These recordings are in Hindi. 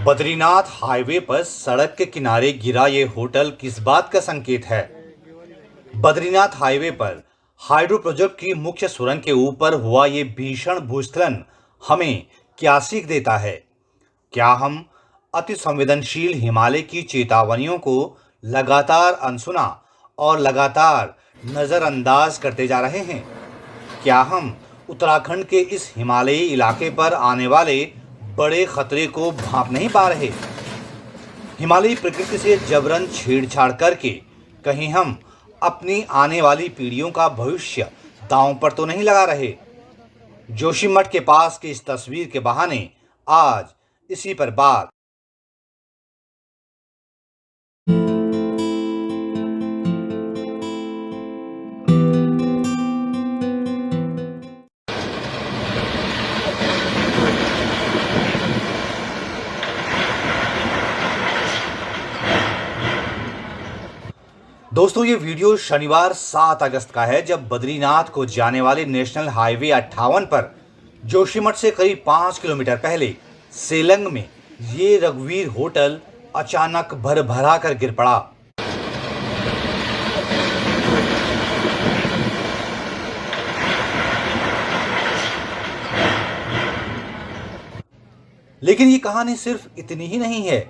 बद्रीनाथ हाईवे पर सड़क के किनारे गिरा ये होटल किस बात का संकेत है? बद्रीनाथ हाईवे पर हाइड्रो प्रोजेक्ट की मुख्य सुरंग के ऊपर हुआ ये भीषण भूस्खलन हमें क्या सीख देता है? क्या हम अति संवेदनशील हिमालय की चेतावनियों को लगातार अनसुना और लगातार नजरअंदाज करते जा रहे हैं? क्या हम उत्तराखंड के इस हिमालयी इलाके पर आने वाले बड़े खतरे को भांप नहीं पा रहे? हिमालयी प्रकृति से जबरन छेड़छाड़ करके कहीं हम अपनी आने वाली पीढ़ियों का भविष्य दांव पर तो नहीं लगा रहे? जोशीमठ के पास की इस तस्वीर के बहाने आज इसी पर बात। दोस्तों, ये वीडियो शनिवार 7 अगस्त का है, जब बद्रीनाथ को जाने वाले नेशनल हाईवे 58 पर जोशीमठ से करीब 5 किलोमीटर पहले सेलंग में ये रघुवीर होटल अचानक भरभरा कर गिर पड़ा। लेकिन ये कहानी सिर्फ इतनी ही नहीं है।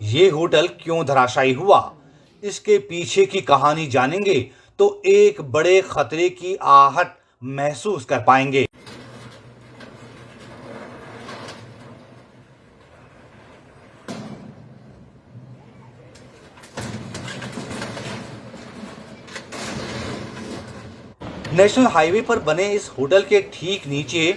ये होटल क्यों धराशायी हुआ, इसके पीछे की कहानी जानेंगे तो एक बड़े खतरे की आहट महसूस कर पाएंगे। नेशनल हाईवे पर बने इस होटल के ठीक नीचे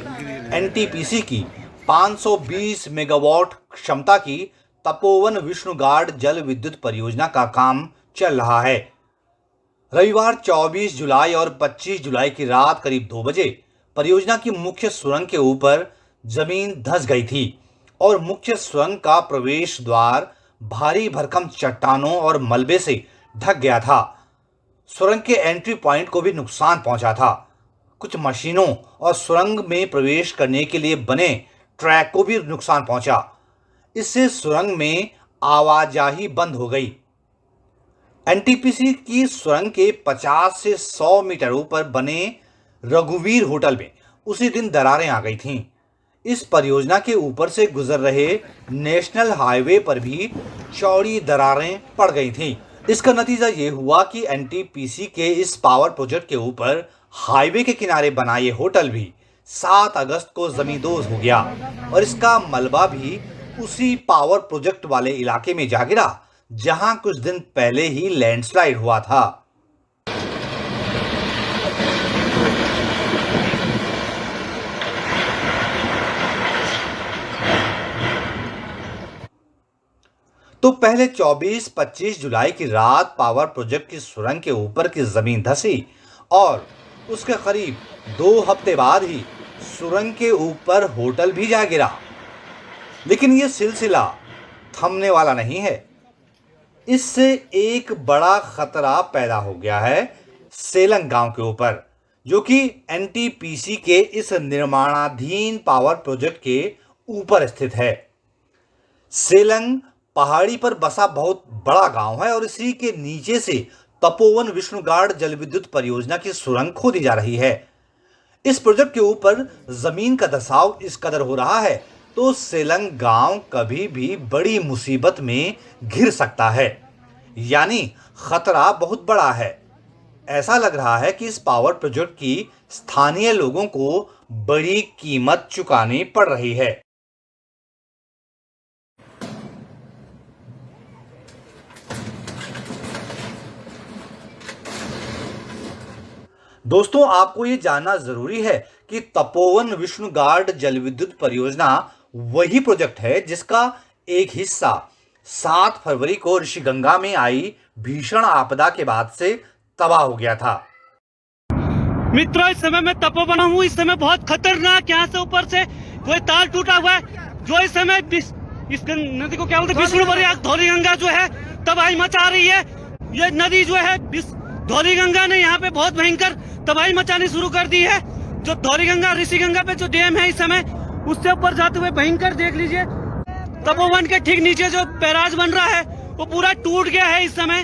एनटीपीसी की 520 मेगावाट क्षमता की तपोवन विष्णुगाड जल विद्युत परियोजना का काम चल रहा है। रविवार 24 जुलाई और 25 जुलाई की रात करीब 2 बजे परियोजना की मुख्य सुरंग के ऊपर जमीन धंस गई थी और मुख्य सुरंग का प्रवेश द्वार भारी भरकम चट्टानों और मलबे से ढक गया था। सुरंग के एंट्री पॉइंट को भी नुकसान पहुंचा था। कुछ मशीनों और सुरंग में प्रवेश करने के लिए बने ट्रैक को भी नुकसान पहुंचा। इससे सुरंग में आवाजाही बंद हो गई। एनटीपीसी की सुरंग के 50 से 100 मीटर ऊपर बने रघुवीर होटल में उसी दिन दरारें आ गई थीं। इस परियोजना के ऊपर से गुजर रहे नेशनल हाईवे पर भी चौड़ी दरारें पड़ गई थीं। इसका नतीजा ये हुआ कि एनटीपीसी के इस पावर प्रोजेक्ट के ऊपर हाईवे के किनारे बना ये होटल भी 7 अगस्त को जमींदोज हो गया और इसका मलबा भी उसी पावर प्रोजेक्ट वाले इलाके में जा गिरा जहां कुछ दिन पहले ही लैंडस्लाइड हुआ था। तो पहले 24-25 जुलाई की रात पावर प्रोजेक्ट की सुरंग के ऊपर की जमीन धंसी और उसके करीब 2 हफ्ते बाद ही सुरंग के ऊपर होटल भी जा गिरा। लेकिन यह सिलसिला थमने वाला नहीं है। इससे एक बड़ा खतरा पैदा हो गया है सेलंग गांव के ऊपर, जो कि एनटीपीसी के इस निर्माणाधीन पावर प्रोजेक्ट के ऊपर स्थित है। सेलंग पहाड़ी पर बसा बहुत बड़ा गांव है और इसी के नीचे से तपोवन विष्णुगाड जल विद्युत परियोजना की सुरंग खोदी जा रही है। इस प्रोजेक्ट के ऊपर जमीन का धंसाव इस कदर हो रहा है तो सेलंग गांव कभी भी बड़ी मुसीबत में घिर सकता है, यानी खतरा बहुत बड़ा है। ऐसा लग रहा है कि इस पावर प्रोजेक्ट की स्थानीय लोगों को बड़ी कीमत चुकानी पड़ रही है। दोस्तों, आपको ये जानना जरूरी है कि तपोवन विष्णुगाड जल विद्युत परियोजना वही प्रोजेक्ट है जिसका एक हिस्सा 7 फरवरी को ऋषिगंगा में आई भीषण आपदा के बाद से तबाह हो गया था। मित्रों, इस समय मैं तपोवन हूँ। इस समय बहुत खतरनाक यहाँ से ऊपर से कोई तार टूटा हुआ है जो इस समय इस नदी को क्या बोलते हैं, विष्णुपुरी धौलीगंगा जो है तबाही मचा रही है। ये नदी जो है धौलीगंगा ने यहाँ पे बहुत भयंकर तबाही मचानी शुरू कर दी है। जो धौलीगंगा ऋषिगंगा पे जो डैम है इस समय उससे ऊपर जाते हुए भयंकर देख लीजिए तपोवन के ठीक नीचे जो बैराज बन रहा है वो पूरा टूट गया है इस समय।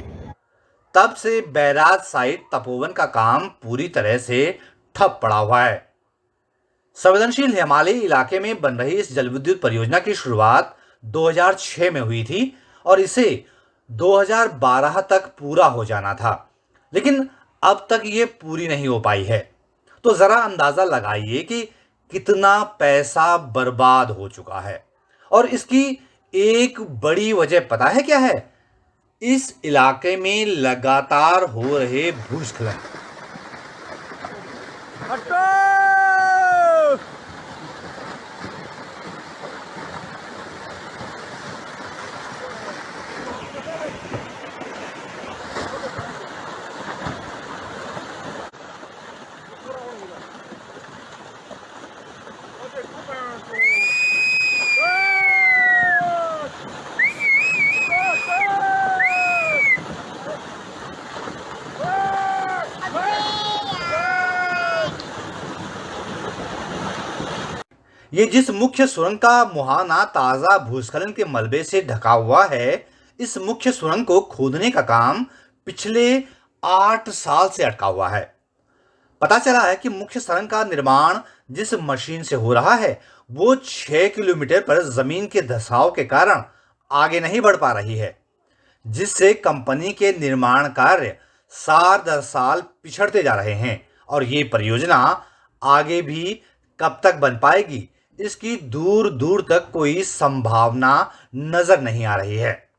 तब से बैराज साइट तपोवन का काम पूरी तरह से ठप पड़ा हुआ है। संवेदनशील हिमालयी इलाके में बन रही इस जलविद्युत परियोजना की शुरुआत 2006 में हुई थी और इसे 2012 तक पूरा हो जाना था, लेकिन अब तक ये पूरी नहीं हो पाई है। तो जरा अंदाजा लगाइए कि कितना पैसा बर्बाद हो चुका है। और इसकी एक बड़ी वजह पता है क्या है? इस इलाके में लगातार हो रहे भूस्खलन। ये जिस मुख्य सुरंग का मुहाना ताजा भूस्खलन के मलबे से ढका हुआ है, इस मुख्य सुरंग को खोदने का काम पिछले 8 साल से अटका हुआ है। पता चला है कि मुख्य सुरंग का निर्माण जिस मशीन से हो रहा है वो 6 किलोमीटर पर जमीन के धंसाव के कारण आगे नहीं बढ़ पा रही है, जिससे कंपनी के निर्माण कार्य साल दर साल पिछड़ते जा रहे हैं और ये परियोजना आगे भी कब तक बन पाएगी, इसकी दूर दूर तक कोई संभावना नजर नहीं आ रही है।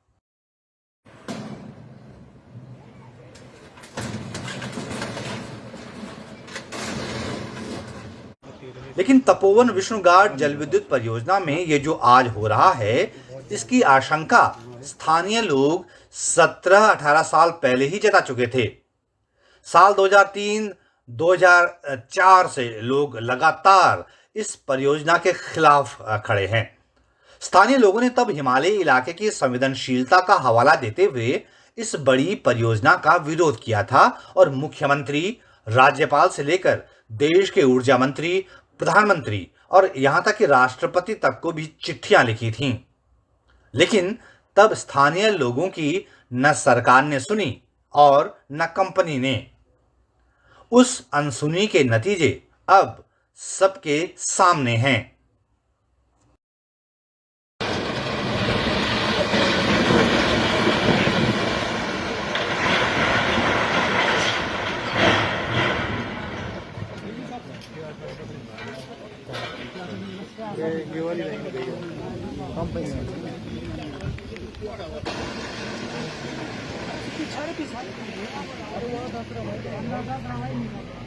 लेकिन तपोवन विष्णुगाड जलविद्युत परियोजना में ये जो आज हो रहा है, इसकी आशंका स्थानीय लोग 17-18 साल पहले ही जता चुके थे। साल 2003-2004 से लोग लगातार इस परियोजना के खिलाफ खड़े हैं। स्थानीय लोगों ने तब हिमालयी इलाके की संवेदनशीलता का हवाला देते हुए इस बड़ी परियोजना का विरोध किया था और मुख्यमंत्री, राज्यपाल से लेकर देश के ऊर्जा मंत्री, प्रधानमंत्री और यहां तक कि राष्ट्रपति तक को भी चिट्ठियां लिखी थीं। लेकिन तब स्थानीय लोगों की न सरकार ने सुनी और न कंपनी ने। उस अनसुनी के नतीजे अब सबके सामने हैं। अरे